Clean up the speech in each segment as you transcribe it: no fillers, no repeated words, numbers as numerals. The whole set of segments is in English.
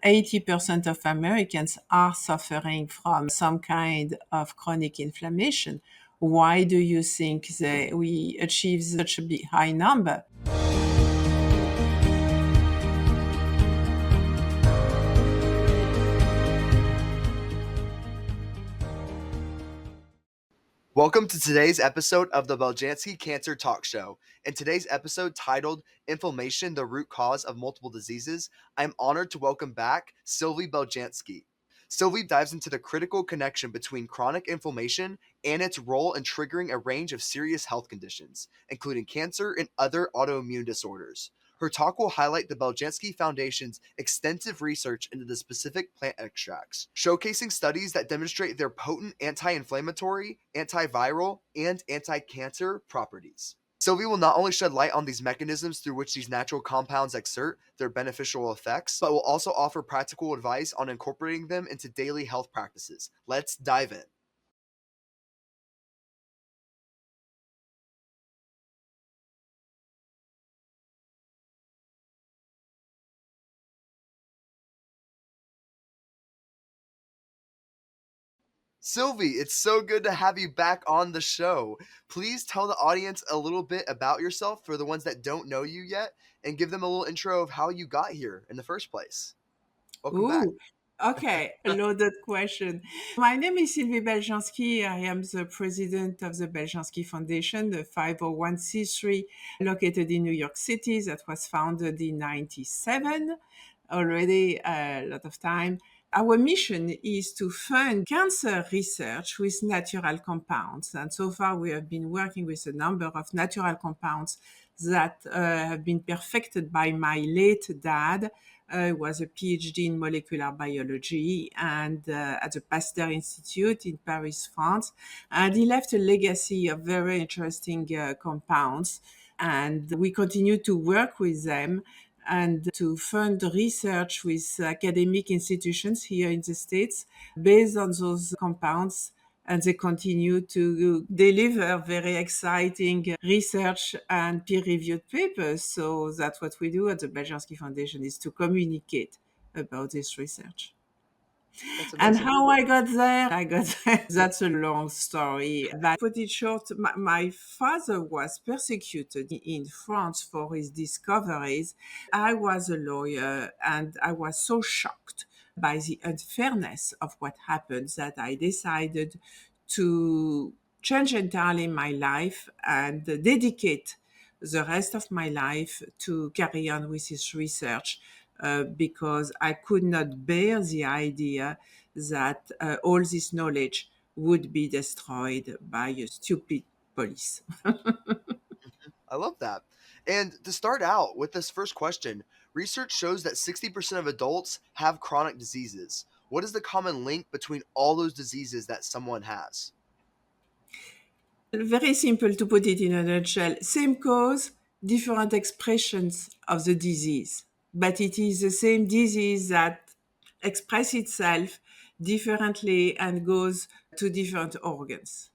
80% of Americans are suffering from some kind of chronic inflammation. Why do you think that we achieve such a big high number? Welcome to today's episode of the Beljanski Cancer Talk Show. In today's episode titled Inflammation, the Root Cause of Multiple Diseases, I'm honored to welcome back Sylvie Beljanski. Sylvie dives into the critical connection between chronic inflammation and its role in triggering a range of serious health conditions, including cancer and other autoimmune disorders. Her talk will highlight the Beljanski Foundation's extensive research into the specific plant extracts, showcasing studies that demonstrate their potent anti-inflammatory, antiviral, and anti-cancer properties. Sylvie will not only shed light on these mechanisms through which these natural compounds exert their beneficial effects, but will also offer practical advice on incorporating them into daily health practices. Let's dive in. Sylvie, it's so good to have you back on the show. Please tell the audience a little bit about yourself for the ones that don't know you yet, and give them a little intro of how you got here in the first place. Welcome back. Ooh, okay, a loaded question. My name is Sylvie Beljanski. I am the president of the Beljanski Foundation, the 501c3 located in New York City that was founded in 97, already a lot of time. Our mission is to fund cancer research with natural compounds. And so far, we have been working with a number of natural compounds that have been perfected by my late dad. Was a PhD in molecular biology and at the Pasteur Institute in Paris, France. And he left a legacy of very interesting compounds. And we continue to work with them and to fund research with academic institutions here in the States based on those compounds. And they continue to deliver very exciting research and peer-reviewed papers. So that's what we do at the Beljanski Foundation, is to communicate about this research. That's And amazing. how I got there, that's a long story. But put it short, my father was persecuted in France for his discoveries. I was a lawyer and I was so shocked by the unfairness of what happened that I decided to change entirely my life and dedicate the rest of my life to carry on with his research because I could not bear the idea that all this knowledge would be destroyed by a stupid police. I love that. And to start out with this first question, research shows that 60% of adults have chronic diseases. What is the common link between all those diseases that someone has? Very simple to put it in a nutshell. Same cause, different expressions of the disease. But it is the same disease that expresses itself differently and goes to different organs.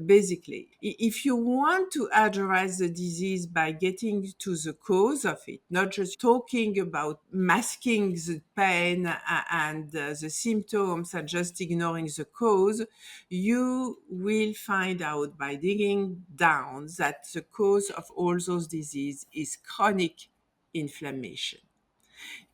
Basically, if you want to address the disease by getting to the cause of it, not just talking about masking the pain and the symptoms and just ignoring the cause, you will find out by digging down that the cause of all those diseases is chronic inflammation.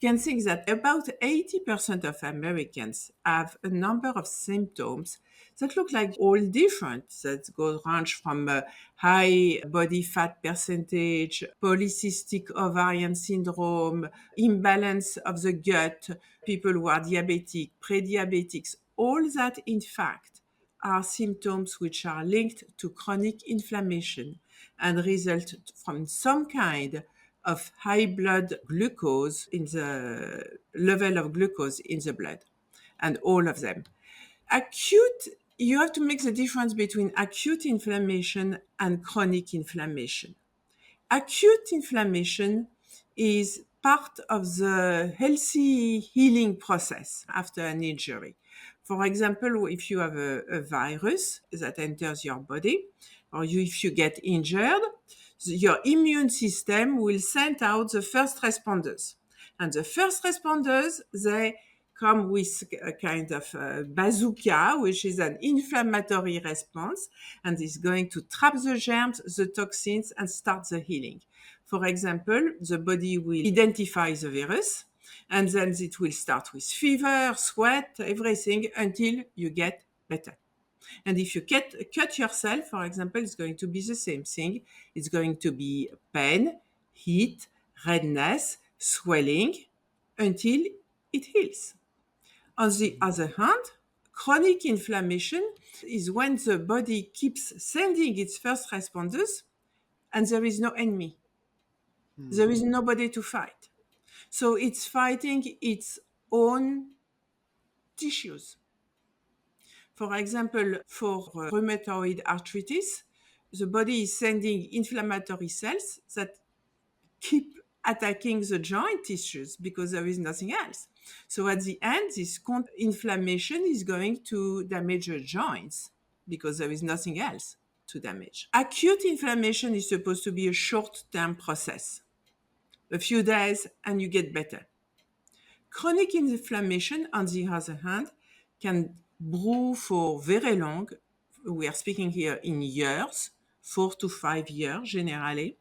You can think that about 80% of Americans have a number of symptoms that look like all different, that go range from high body fat percentage, polycystic ovarian syndrome, imbalance of the gut, people who are diabetic, pre-diabetics, all that in fact are symptoms which are linked to chronic inflammation and result from some kind of high blood glucose in the level of glucose in the blood, and all of them. Acute, you have to make the difference between acute inflammation and chronic inflammation. Acute inflammation is part of the healthy healing process after an injury. For example, if you have a virus that enters your body, or if you get injured, your immune system will send out the first responders. And the first responders, they come with a kind of bazooka, which is an inflammatory response, and is going to trap the germs, the toxins, and start the healing. For example, the body will identify the virus, and then it will start with fever, sweat, everything until you get better. And if you cut yourself, for example, it's going to be the same thing. It's going to be pain, heat, redness, swelling until it heals. On the other hand, chronic inflammation is when the body keeps sending its first responders and there is no enemy. There is nobody to fight. So it's fighting its own tissues. For example, for rheumatoid arthritis, the body is sending inflammatory cells that keep attacking the joint tissues because there is nothing else. So at the end, this inflammation is going to damage the joints because there is nothing else to damage. Acute inflammation is supposed to be a short-term process, a few days, and you get better. Chronic inflammation, on the other hand, can brew for very long. We are speaking here in years, 4 to 5 years generally,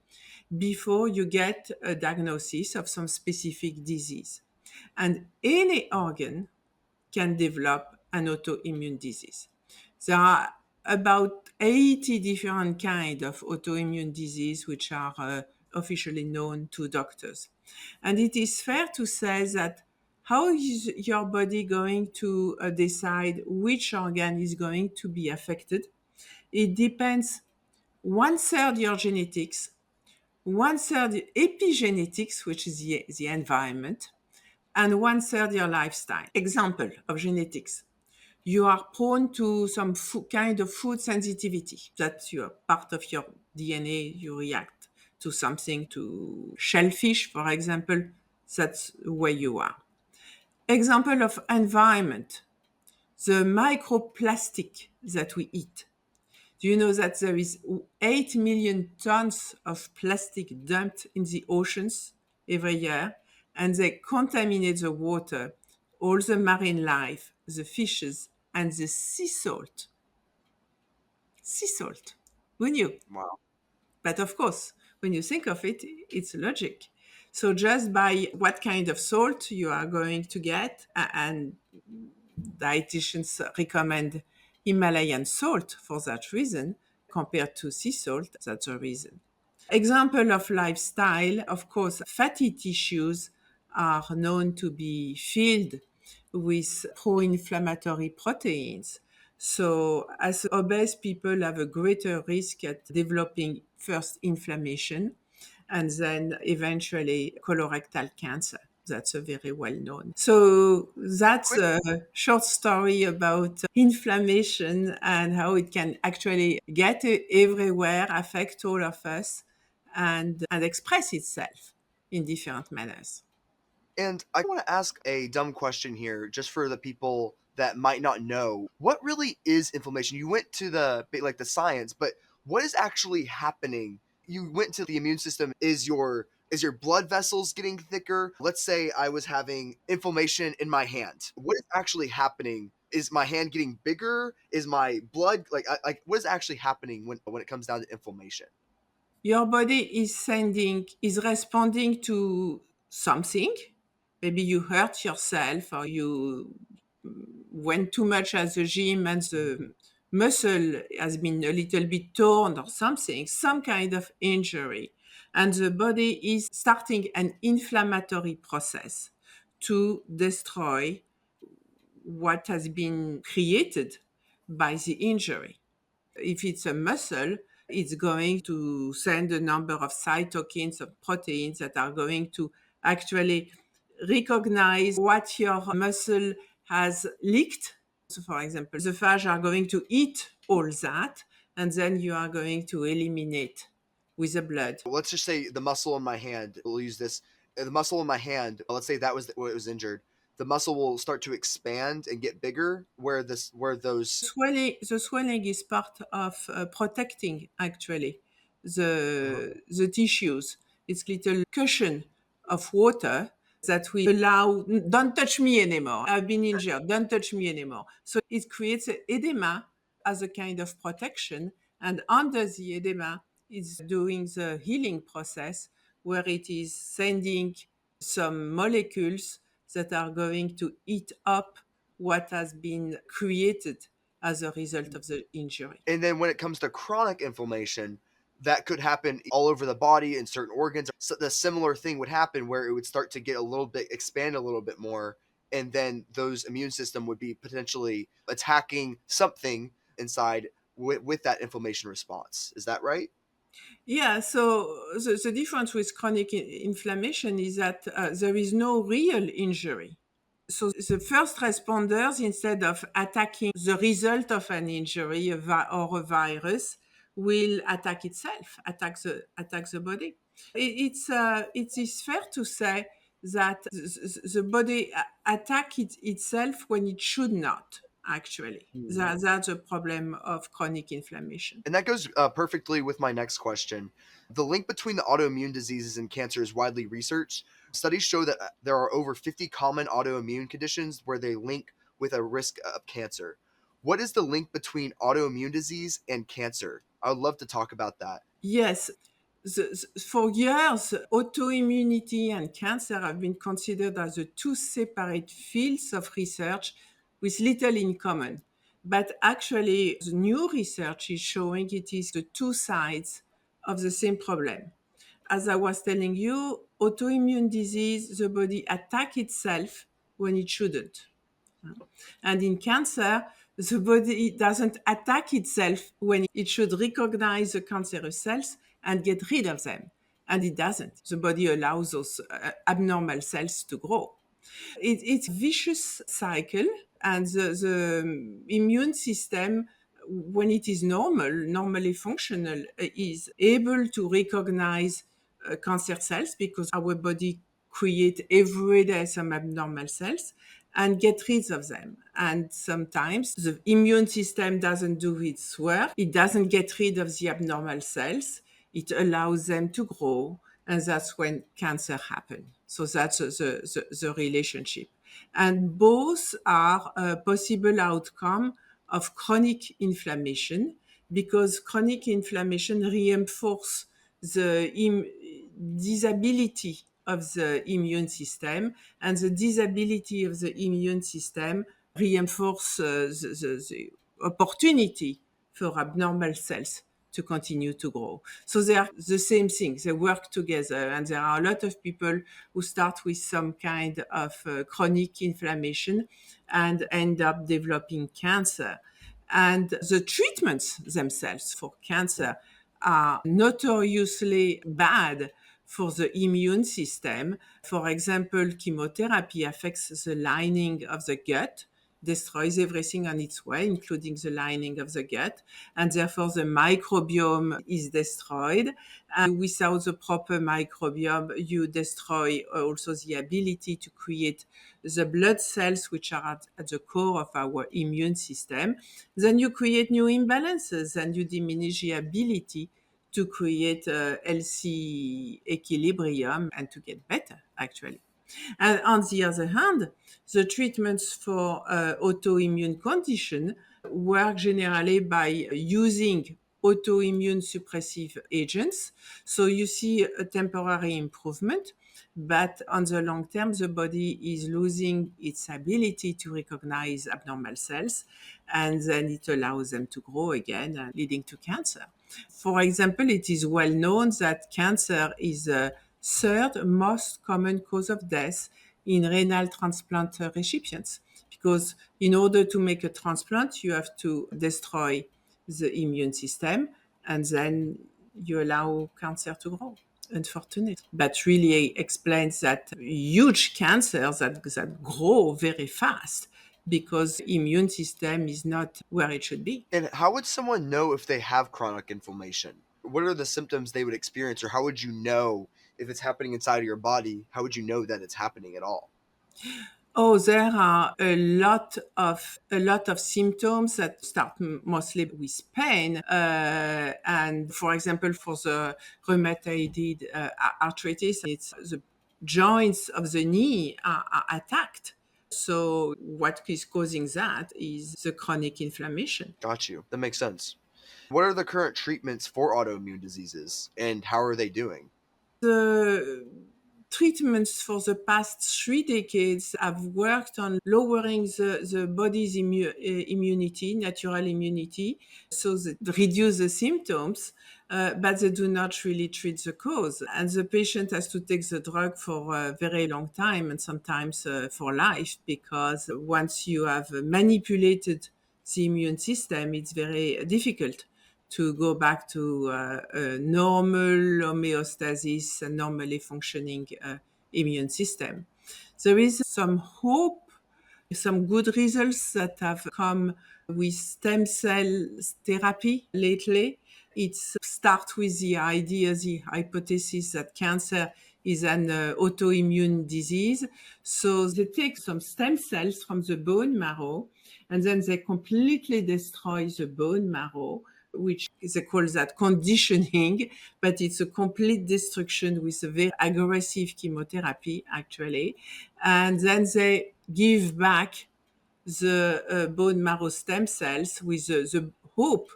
before you get a diagnosis of some specific disease. And any organ can develop an autoimmune disease. There are about 80 different kinds of autoimmune disease which are officially known to doctors. And it is fair to say that how is your body going to decide which organ is going to be affected? It depends 1/3 your genetics, 1/3 epigenetics, which is the environment, and 1/3 your lifestyle. Example of genetics. You are prone to some kind of food sensitivity. That's your part of your DNA. You react to something, to shellfish, for example. That's where you are. Example of environment. The microplastic that we eat. Do you know that there is 8 million tons of plastic dumped in the oceans every year, and they contaminate the water, all the marine life, the fishes, and the sea salt. Sea salt. Who knew? Wow. But of course, when you think of it, it's logic. So just by what kind of salt you are going to get, and dietitians recommend Himalayan salt for that reason, compared to sea salt, that's the reason. Example of lifestyle, of course, fatty tissues are known to be filled with pro-inflammatory proteins. So as obese people have a greater risk at developing first inflammation and then eventually colorectal cancer. That's a very well known. So that's Quick a short story about inflammation and how it can actually get everywhere, affect all of us, and express itself in different manners. And I want to ask a dumb question here, just for the people that might not know. What really is inflammation? You went to the science, but what is actually happening? You went to the immune system. Is your blood vessels getting thicker? Let's say I was having inflammation in my hand. What is actually happening? Is my hand getting bigger? Is my blood like what is actually happening when it comes down to inflammation? Your body is responding to something. Maybe you hurt yourself or you went too much at the gym and the muscle has been a little bit torn or something, some kind of injury. And the body is starting an inflammatory process to destroy what has been created by the injury. If it's a muscle, it's going to send a number of cytokines, of proteins that are going to actually recognize what your muscle has leaked. So, for example, the phage are going to eat all that, and then you are going to eliminate with the blood. Let's just say the muscle in my hand, we'll use this. The muscle in my hand, let's say that was what was injured. The muscle will start to expand and get bigger where those The swelling is part of protecting actually uh, the tissues. It's little cushion of water that will allow, don't touch me anymore. I've been injured. Don't touch me anymore. So it creates an edema as a kind of protection. And under the edema, it's doing the healing process where it is sending some molecules that are going to eat up what has been created as a result of the injury. And then when it comes to chronic inflammation, that could happen all over the body in certain organs. So the similar thing would happen where it would start to get a little bit, expand a little bit more, and then those immune system would be potentially attacking something inside with that inflammation response. Is that right? Yeah, so the difference with chronic inflammation is that there is no real injury. So the first responders, instead of attacking the result of an injury or a virus, will attack itself, attack the body. It is fair to say that the body attack itself when it should not. Actually, that's a problem of chronic inflammation. And that goes perfectly with my next question. The link between the autoimmune diseases and cancer is widely researched. Studies show that there are over 50 common autoimmune conditions where they link with a risk of cancer. What is the link between autoimmune disease and cancer? I would love to talk about that. Yes, for years, autoimmunity and cancer have been considered as the two separate fields of research with little in common. But actually, the new research is showing it is the two sides of the same problem. As I was telling you, autoimmune disease, the body attack itself when it shouldn't. And in cancer, the body doesn't attack itself when it should recognize the cancerous cells and get rid of them. And it doesn't. The body allows those abnormal cells to grow. It's a vicious cycle, and the immune system, when it is normally functional, is able to recognize cancer cells because our body create every day some abnormal cells and get rid of them. And sometimes the immune system doesn't do its work. It doesn't get rid of the abnormal cells. It allows them to grow. And that's when cancer happens. So that's the relationship. And both are a possible outcome of chronic inflammation because chronic inflammation reinforces the disability of the immune system, and the disability of the immune system reinforces the opportunity for abnormal cells to continue to grow. So they are the same thing. They work together. And there are a lot of people who start with some kind of chronic inflammation and end up developing cancer. And the treatments themselves for cancer are notoriously bad for the immune system. For example, chemotherapy affects the lining of the gut, destroys everything on its way, including the lining of the gut, and therefore the microbiome is destroyed. And without the proper microbiome, you destroy also the ability to create the blood cells, which are at the core of our immune system. Then you create new imbalances and you diminish the ability to create a healthy equilibrium and to get better, actually. And on the other hand, the treatments for autoimmune condition work generally by using autoimmune suppressive agents. So you see a temporary improvement, but on the long term, the body is losing its ability to recognize abnormal cells, and then it allows them to grow again, leading to cancer. For example, it is well known that cancer is a third most common cause of death in renal transplant recipients, because in order to make a transplant, you have to destroy the immune system and then you allow cancer to grow, unfortunately. But really explains that huge cancers that grow very fast because immune system is not where it should be. And how would someone know if they have chronic inflammation? What are the symptoms they would experience, or how would you know if it's happening inside of your body? How would you know that it's happening at all? Oh, there are a lot of symptoms that start mostly with pain, and for example, for the rheumatoid arthritis, it's the joints of the knee are attacked. So what is causing that is the chronic inflammation. Got you. That makes sense. What are the current treatments for autoimmune diseases and how are they doing? The treatments for the past 3 decades have worked on lowering the body's immunity, natural immunity, so that reduce the symptoms, but they do not really treat the cause. And the patient has to take the drug for a very long time and sometimes for life, because once you have manipulated the immune system, it's very difficult to go back to a normal homeostasis, a normally functioning immune system. There is some hope, some good results that have come with stem cell therapy lately. It starts with the idea, the hypothesis that cancer is an autoimmune disease. So they take some stem cells from the bone marrow and then they completely destroy the bone marrow, which they call that conditioning, but it's a complete destruction with a very aggressive chemotherapy, actually. And then they give back the bone marrow stem cells with the hope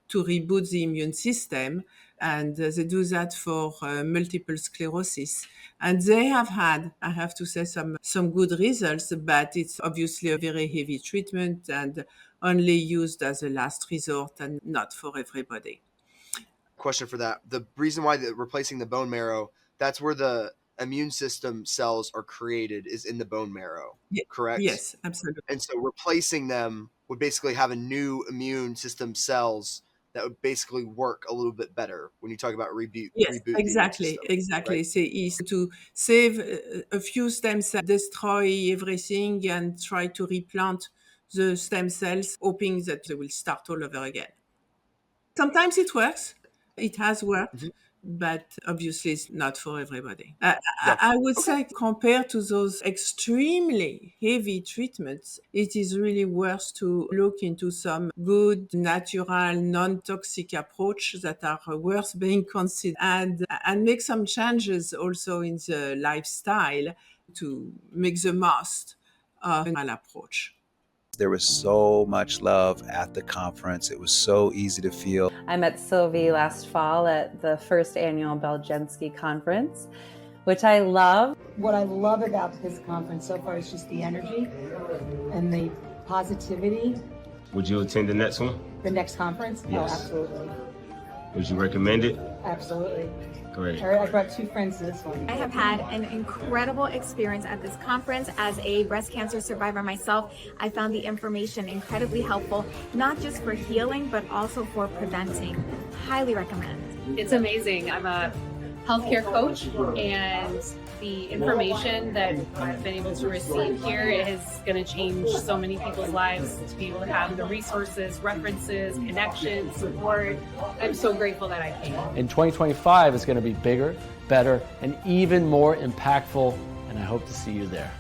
to reboot the immune system. And they do that for multiple sclerosis. And they have had, I have to say, some good results, but it's obviously a very heavy treatment and only used as a last resort and not for everybody. Question for that. The reason why replacing the bone marrow, that's where the immune system cells are created, is in the bone marrow, correct? Yes, absolutely. And so replacing them would basically have a new immune system cells that would basically work a little bit better when you talk about Yes, reboot the immune exactly, system, right? exactly. So is to save a few stem cells, destroy everything, and try to replant the stem cells, hoping that they will start all over again. Sometimes it works. It has worked, Mhm. but obviously it's not for everybody. Yeah. I would Okay. say compared to those extremely heavy treatments, it is really worth to look into some good, natural, non-toxic approach that are worth being considered, and make some changes also in the lifestyle to make the most of an approach. There was so much love at the conference. It was so easy to feel. I met Sylvie last fall at the first annual Beljanski conference, which I love. What I love about this conference so far is just the energy and the positivity. Would you attend the next one? The next conference? Yes. Oh, absolutely. Would you recommend it? Absolutely. Great. I brought 2 friends to this one. I have had an incredible experience at this conference. As a breast cancer survivor myself, I found the information incredibly helpful, not just for healing, but also for preventing. Highly recommend. It's amazing. I'm a healthcare coach, and the information that I've been able to receive here is going to change so many people's lives, to be able to have the resources, references, connections, support. I'm so grateful that I came. And 2025 is going to be bigger, better, and even more impactful, and I hope to see you there.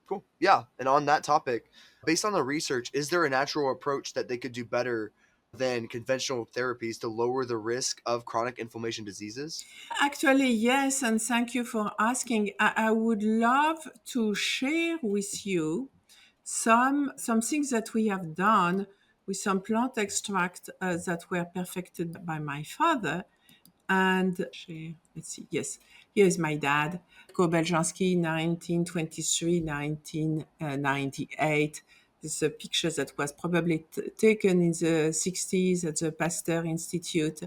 Cool. Yeah. And on that topic, based on the research, is there a natural approach that they could do better than conventional therapies to lower the risk of chronic inflammation diseases? Actually, yes, and thank you for asking. I would love to share with you some things that we have done with some plant extract that were perfected by my father. And share, let's see, yes, here is my dad, Beljanski, 1923, 1998. This is a picture that was probably taken in the 60s at the Pasteur Institute.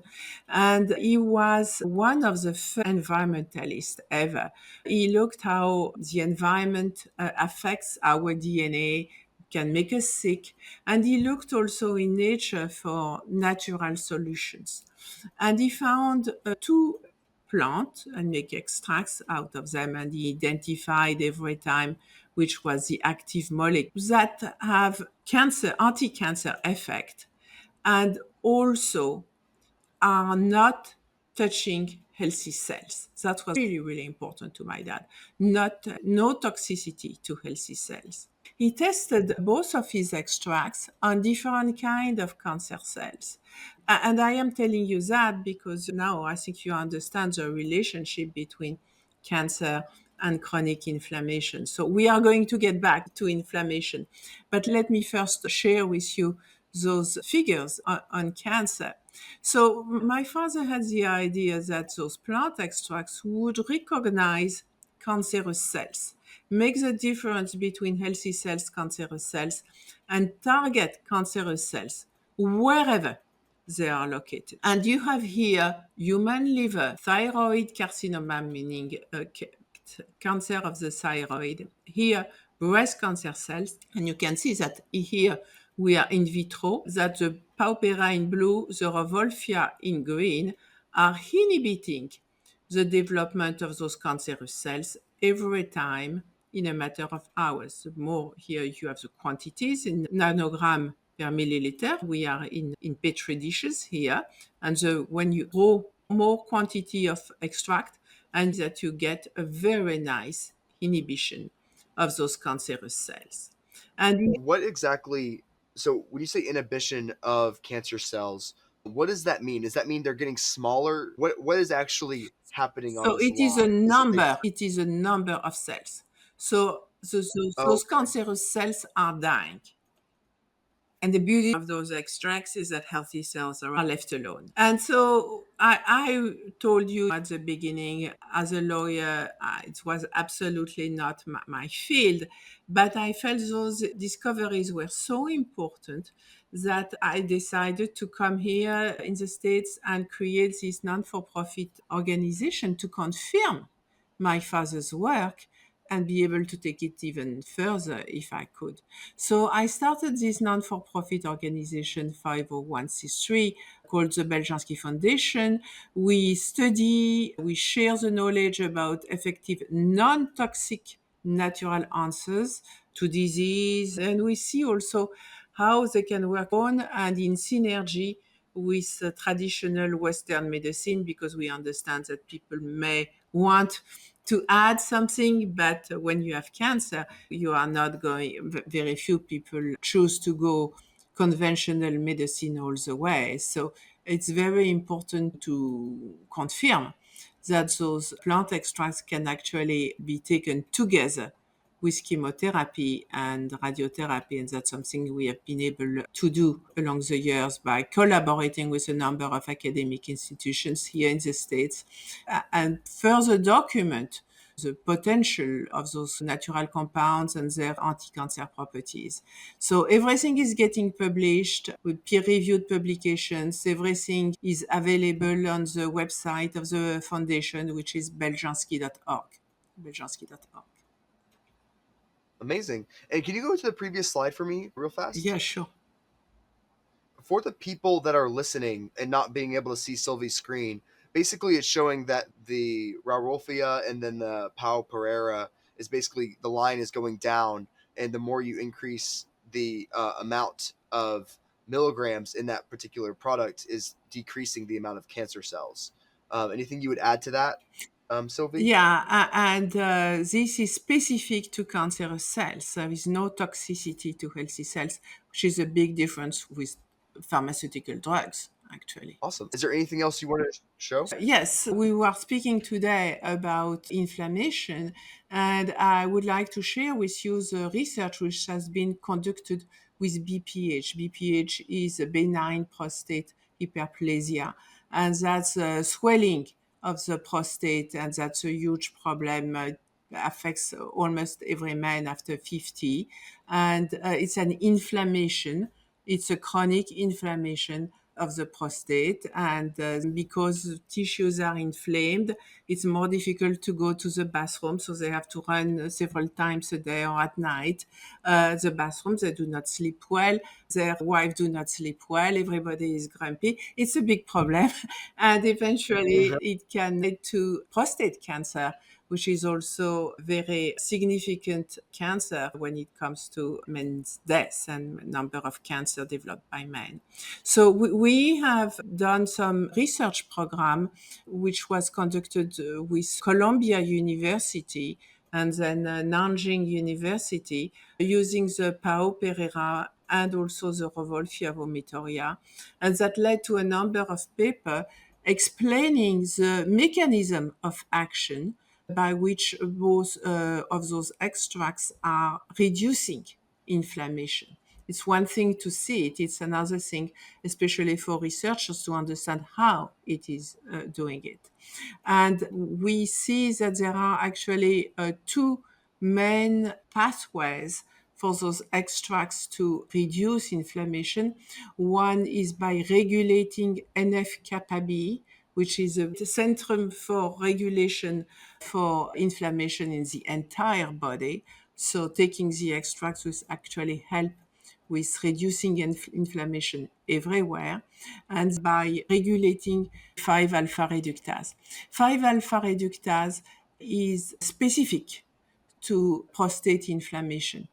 And he was one of the first environmentalists ever. He looked how the environment affects our DNA, can make us sick. And he looked also in nature for natural solutions. And he found 2 plants and make extracts out of them. And he identified every time which was the active molecule that have anti-cancer effect, and also are not touching healthy cells. That was really, really important to my dad. No toxicity to healthy cells. He tested both of his extracts on different kind of cancer cells. And I am telling you that because now I think you understand the relationship between cancer and chronic inflammation. So we are going to get back to inflammation. But let me first share with you those figures on cancer. So my father had the idea that those plant extracts would recognize cancerous cells, make the difference between healthy cells, cancerous cells, and target cancerous cells wherever they are located. And you have here human liver, thyroid carcinoma, meaning cancer of the thyroid. Here, breast cancer cells. And you can see that here we are in vitro, that the Pereira in blue, the Rauwolfia in green, are inhibiting the development of those cancerous cells every time in a matter of hours. The more here you have the quantities in nanogram per milliliter. We are in petri dishes here. And when you grow more quantity of extract, and that you get a very nice inhibition of those cancerous cells. And What exactly? So when you say inhibition of cancer cells, what does that mean? Does that mean they're getting smaller? What is actually happening on so this it is a line? Is it they? number. It is a number of cells. So those Okay. cancerous cells are dying. And the beauty of those extracts is that healthy cells are left alone. And so I told you at the beginning, as a lawyer, it was absolutely not my field, but I felt those discoveries were so important that I decided to come here in the States and create this non-for-profit organization to confirm my father's work and be able to take it even further if I could. So I started this non-for-profit organization, 501c3, called the Beljanski Foundation. We study, we share the knowledge about effective non-toxic natural answers to disease, and we see also how they can work on and in synergy with traditional Western medicine, because we understand that people may want to add something, but when you have cancer, you are not going, very few people choose to go conventional medicine all the way. So it's very important to confirm that those plant extracts can actually be taken together with chemotherapy and radiotherapy. And that's something we have been able to do along the years by collaborating with a number of academic institutions here in the States and further document the potential of those natural compounds and their anti-cancer properties. So everything is getting published with peer-reviewed publications. Everything is available on the website of the foundation, which is beljanski.org. beljanski.org. Amazing. And can you go to the previous slide for me real fast? Yeah, sure. For the people that are listening and not being able to see Sylvie's screen, basically it's showing that the Rauwolfia and then the Pereira is basically the line is going down, and the more you increase the amount of milligrams in that particular product is decreasing the amount of cancer cells. Anything you would add to that, Sylvie? Yeah, and this is specific to cancerous cells. There is no toxicity to healthy cells, which is a big difference with pharmaceutical drugs, actually. Awesome. Is there anything else you want to show? Yes, we were speaking today about inflammation, and I would like to share with you the research which has been conducted with BPH. BPH is a benign prostate hyperplasia, and that's swelling of the prostate, and that's a huge problem. Affects almost every man after 50, and it's an inflammation. It's a chronic inflammation of the prostate, and because tissues are inflamed, it's more difficult to go to the bathroom, so they have to run several times a day or at night. The bathrooms, they do not sleep well. their wife do not sleep well, everybody is grumpy. It's a big problem. And eventually it can lead to prostate cancer, which is also very significant cancer when it comes to men's deaths and number of cancer developed by men. So we have done some research program which was conducted with Columbia University and then Nanjing University using the Pereira and also the Rauwolfia Vomitoria. And that led to a number of papers explaining the mechanism of action by which both of those extracts are reducing inflammation. It's one thing to see it, it's another thing, especially for researchers, to understand how it is doing it. And we see that there are actually two main pathways for those extracts to reduce inflammation. One is by regulating NF-kappa B, which is a centrum for regulation for inflammation in the entire body. So taking the extracts will actually help with reducing inflammation everywhere, and by regulating 5-alpha reductase. 5-alpha reductase is specific to prostate inflammation.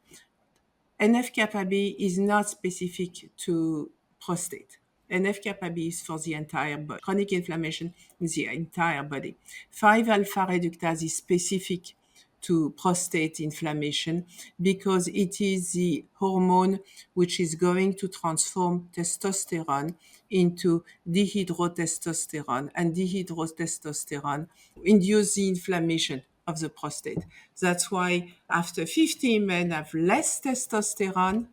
NF-kappa B is not specific to prostate. NF-kappa B is for the entire body, chronic inflammation in the entire body. 5-alpha reductase is specific to prostate inflammation because it is the hormone which is going to transform testosterone into dihydrotestosterone, and dihydrotestosterone induces the inflammation of the prostate. That's why after 50, men have less testosterone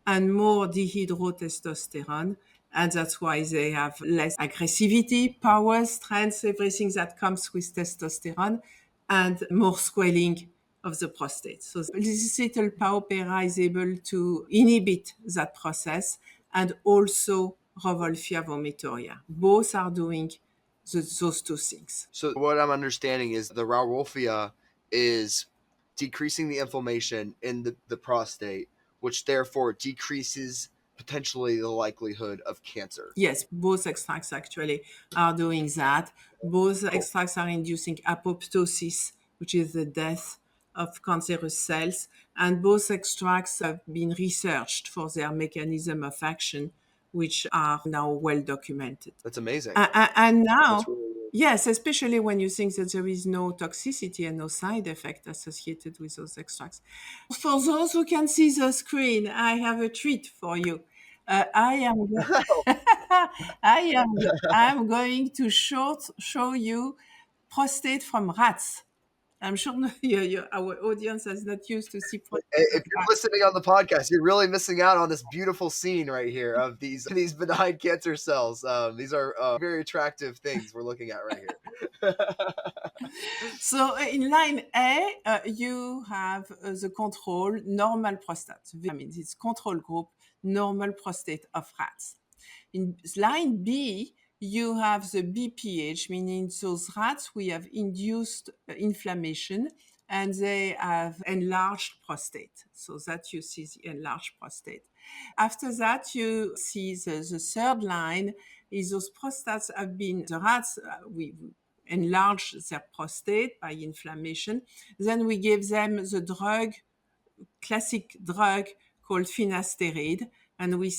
and more dihydrotestosterone. And that's why they have less aggressivity, power, strength, everything that comes with testosterone, and more swelling of the prostate. So this little Pereira is able to inhibit that process, and also Rauwolfia Vomitoria. Both are doing those two things. So what I'm understanding is the Rauwolfia is decreasing the inflammation in the prostate, which therefore decreases potentially the likelihood of cancer. Yes, both extracts actually are doing that. Both extracts are inducing apoptosis, which is the death of cancerous cells, and both extracts have been researched for their mechanism of action, which are now well documented. That's amazing. And now, That's really good. yes, especially when you think that there is no toxicity and no side effect associated with those extracts. For those who can see the screen, I have a treat for you. I'm going to show you prostate from rats. I'm sure our audience is not used to see prostate. If you're listening on the podcast, you're really missing out on this beautiful scene right here of these benign cancer cells. These are very attractive things we're looking at right here. So in line A, you have the control, normal prostate. I mean, it's control group, normal prostate of rats. In line B, you have the BPH, meaning those rats, we have induced inflammation and they have enlarged prostate. So that you see the enlarged prostate. After that, you see the third line is those prostates have been, the rats, we enlarge their prostate by inflammation. Then we give them the drug, classic drug called finasteride, and we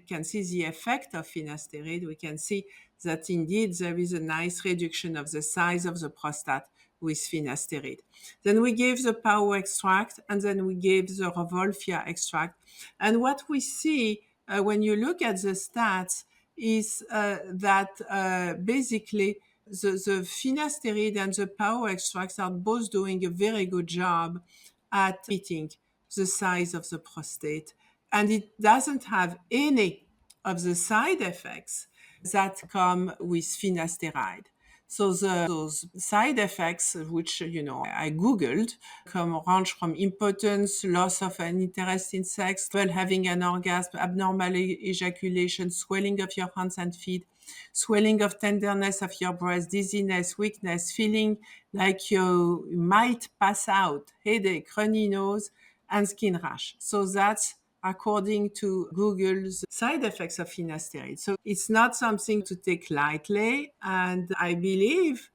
can see the effect of finasteride. We can see that indeed there is a nice reduction of the size of the prostate with finasteride. Then we gave the power extract, and then we gave the Rauwolfia extract. And what we see when you look at the stats is that basically the finasteride and the power extracts are both doing a very good job at meeting the size of the prostate. And it doesn't have any of the side effects that come with finasteride. So those side effects, which, I Googled, range from impotence, loss of an interest in sex, well, having an orgasm, abnormal ejaculation, swelling of your hands and feet, swelling of tenderness of your breast, dizziness, weakness, feeling like you might pass out, headache, runny nose, and skin rash. So that's according to Google's side effects of finasteride. So it's not something to take lightly. And I believe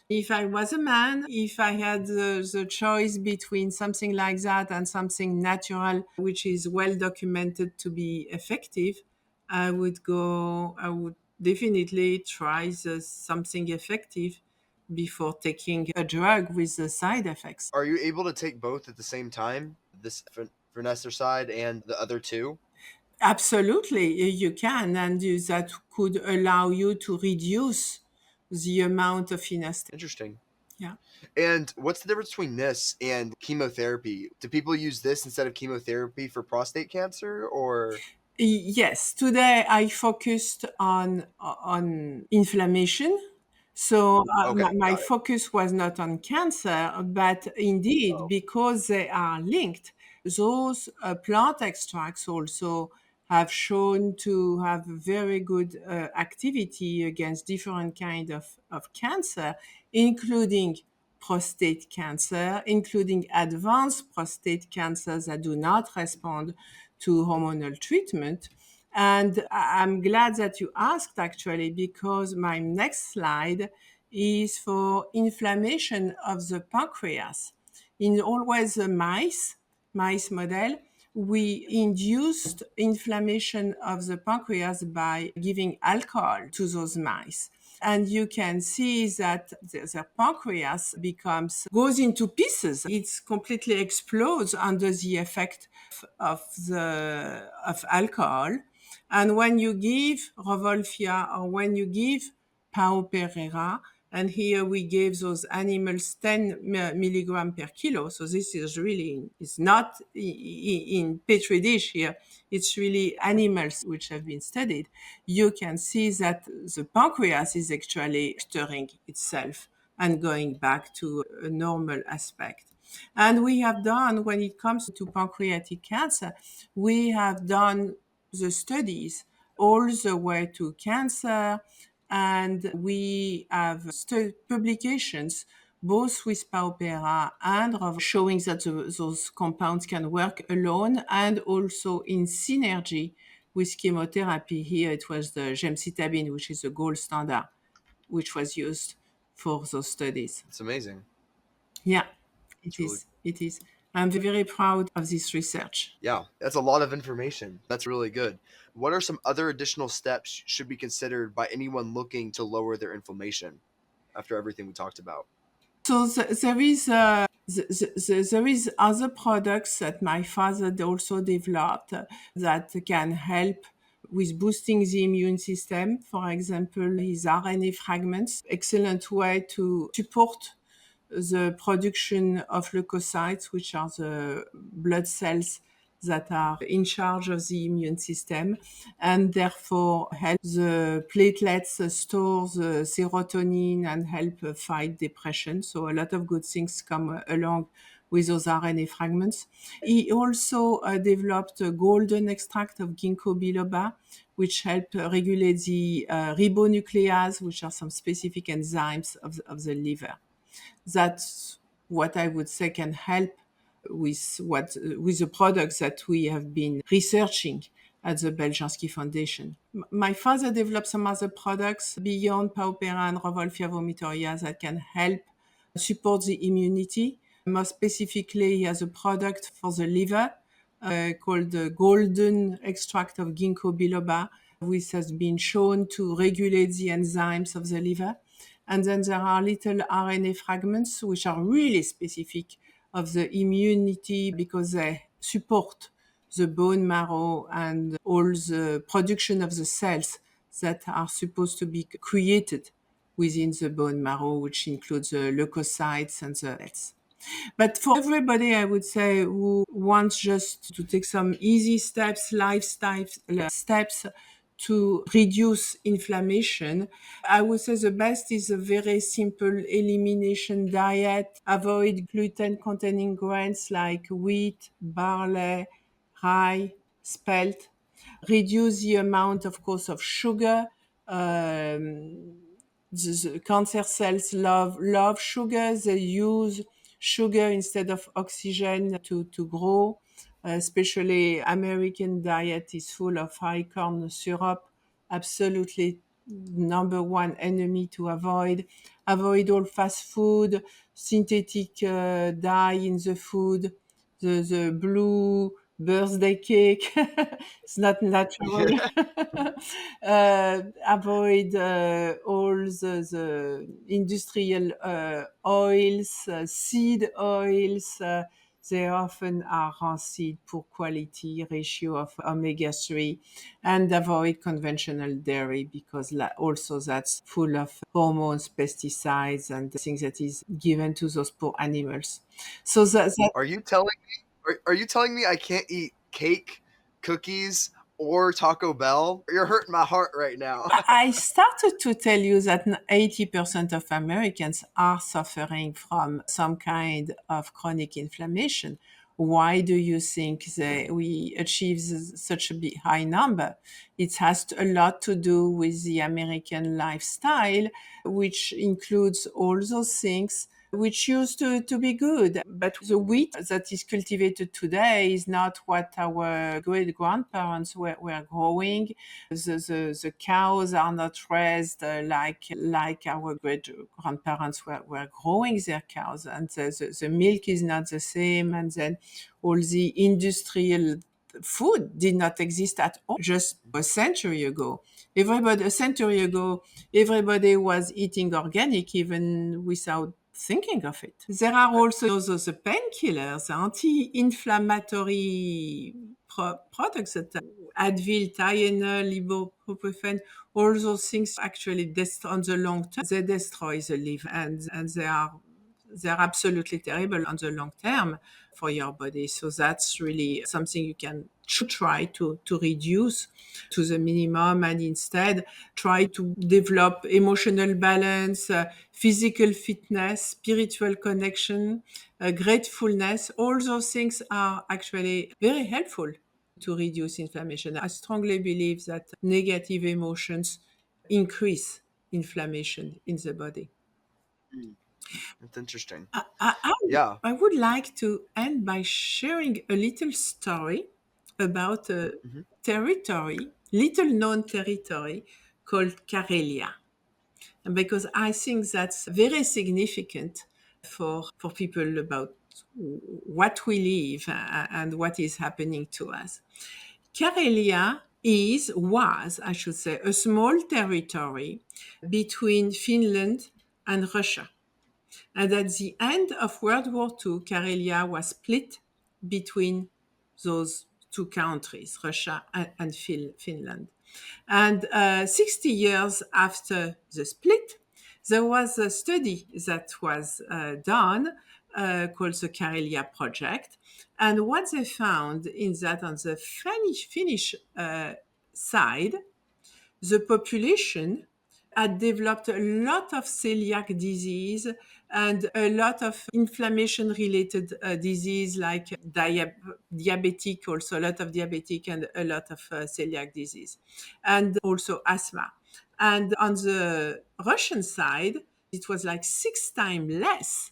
if I was a man, if I had the choice between something like that and something natural, which is well documented to be effective, I would definitely try something effective before taking a drug with the side effects. Are you able to take both at the same time? This finasteride and the other two? Absolutely, you can, and that could allow you to reduce the amount of finasteride. Interesting. Yeah. And what's the difference between this and chemotherapy? Do people use this instead of chemotherapy for prostate cancer, or? Yes, today I focused on inflammation. So Okay, my got it. focus was not on cancer, but indeed, Oh, because they are linked, those plant extracts also have shown to have very good activity against different kind of cancer, including prostate cancer, including advanced prostate cancers that do not respond to hormonal treatment. And I'm glad that you asked actually, because my next slide is for inflammation of the pancreas. In always the mice model, we induced inflammation of the pancreas by giving alcohol to those mice. And you can see that the pancreas goes into pieces. It completely explodes under the effect of alcohol. And when you give Rauwolfia or when you give Pereira, and here we gave those animals 10 milligram per kilo. So this is really, it's not in petri dish here. It's really animals which have been studied. You can see that the pancreas is actually stirring itself and going back to a normal aspect. And we have done, when it comes to pancreatic cancer, we have done the studies all the way to cancer, and we have publications both with Pereira and Rauwolfia showing that those compounds can work alone and also in synergy with chemotherapy. Here it was the gemcitabine, which is the gold standard, which was used for those studies. it's amazing. Yeah, It's it really, is. It is. I'm very proud of this research. yeah, that's a lot of information. That's really good. What are some other additional steps should be considered by anyone looking to lower their inflammation after everything we talked about? So there is other products that my father also developed that can help with boosting the immune system. For example, his RNA fragments, excellent way to support the production of leukocytes, which are the blood cells that are in charge of the immune system, and therefore help the platelets store the serotonin and help fight depression. So a lot of good things come along with those RNA fragments. He also developed a golden extract of ginkgo biloba, which help regulate the ribonuclease, which are some specific enzymes of the liver. That's what I would say can help with the products that we have been researching at the Beljanski Foundation. My father developed some other products beyond Pereira and Rauwolfia Vomitoria that can help support the immunity. More specifically, he has a product for the liver called the golden extract of ginkgo biloba, which has been shown to regulate the enzymes of the liver. And then there are little RNA fragments which are really specific of the immunity because they support the bone marrow and all the production of the cells that are supposed to be created within the bone marrow, which includes the leukocytes and the cells. But for everybody, I would say, who wants just to take some easy steps, lifestyle steps to reduce inflammation, I would say the best is a very simple elimination diet. Avoid gluten-containing grains like wheat, barley, rye, spelt. Reduce the amount, of course, of sugar. The cancer cells love sugar. They use sugar instead of oxygen to grow. especially American diet is full of high corn syrup. Absolutely number one enemy to avoid. Avoid all fast food, synthetic dye in the food, the blue birthday cake. It's not natural. Avoid all the industrial oils, seed oils. They often are rancid, poor quality, ratio of omega-3, and avoid conventional dairy because also that's full of hormones, pesticides, and things that is given to those poor animals. So that Are you telling me? Are you telling me I can't eat cake, cookies, or Taco Bell? You're hurting my heart right now. I started to tell you that 80% of Americans are suffering from some kind of chronic inflammation. Why do you think we achieve such a big high number? It has a lot to do with the American lifestyle, which includes all those things which used to be good. But the wheat that is cultivated today is not what our great grandparents were growing. The cows are not raised like our great grandparents were growing their cows, and the milk is not the same. And then all the industrial food did not exist at all just a century ago. A century ago, everybody was eating organic even without thinking of it. There are also the painkillers, anti-inflammatory products that Advil, Tylenol, ibuprofen, all those things actually on the long term, they destroy the liver, and they're absolutely terrible on the long term for your body. So that's really something you should try to reduce to the minimum, and instead try to develop emotional balance, physical fitness, spiritual connection, gratefulness. All those things are actually very helpful to reduce inflammation. I strongly believe that negative emotions increase inflammation in the body. That's interesting. I Yeah. I would like to end by sharing a little story about a little known territory called Karelia, because I think that's very significant for people about what we live and what is happening to us. Karelia was, I should say, a small territory between Finland and Russia. And at the end of World War II, Karelia was split between those two countries, Russia and Finland. And 60 years after the split, there was a study that was done called the Karelia Project. And what they found is that on the Finnish side, the population had developed a lot of celiac disease and a lot of inflammation related disease like diabetic, also a lot of diabetic and a lot of celiac disease, and also asthma. And on the Russian side, it was like 6 times less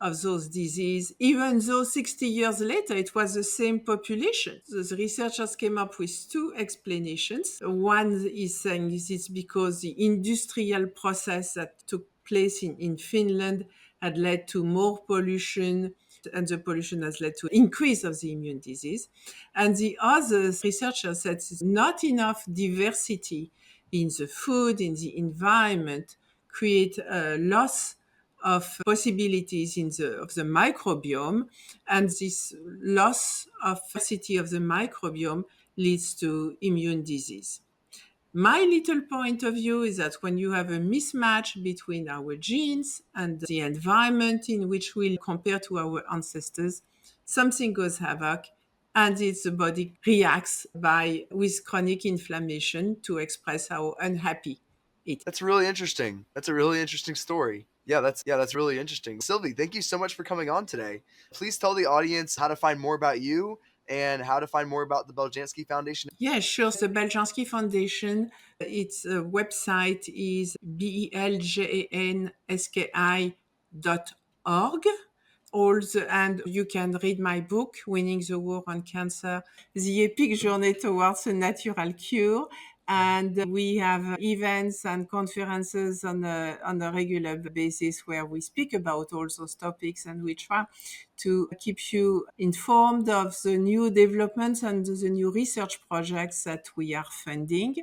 of those diseases, even though 60 years later it was the same population. So the researchers came up with two explanations. One is saying it's because the industrial process that took place in Finland had led to more pollution, and the pollution has led to increase of the immune disease. And the other researcher said it's not enough diversity in the food, in the environment, create a loss of possibilities of the microbiome, and this loss of diversity of the microbiome leads to immune disease. My little point of view is that when you have a mismatch between our genes and the environment in which we compare to our ancestors, something goes havoc, and the body reacts with chronic inflammation to express how unhappy it is. That's really interesting. That's a really interesting story. That's really interesting. Sylvie, thank you so much for coming on today. Please tell the audience how to find more about you and how to find more about the Beljanski Foundation. Yeah, sure. The Beljanski Foundation, its website is beljanski.org. and you can read my book, Winning the War on Cancer, The Epic Journey Towards a Natural Cure. And we have events and conferences on a regular basis where we speak about all those topics, and we try to keep you informed of the new developments and the new research projects that we are funding.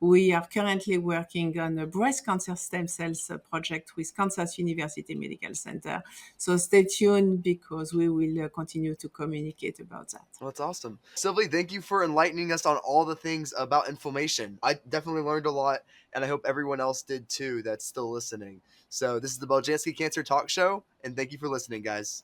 We are currently working on a breast cancer stem cells project with Kansas University Medical Center. So stay tuned because we will continue to communicate about that. Well, that's awesome. Sylvie, thank you for enlightening us on all the things about inflammation. I definitely learned a lot, and I hope everyone else did too that's still listening. So this is the Beljanski Cancer Talk Show, and thank you for listening, guys.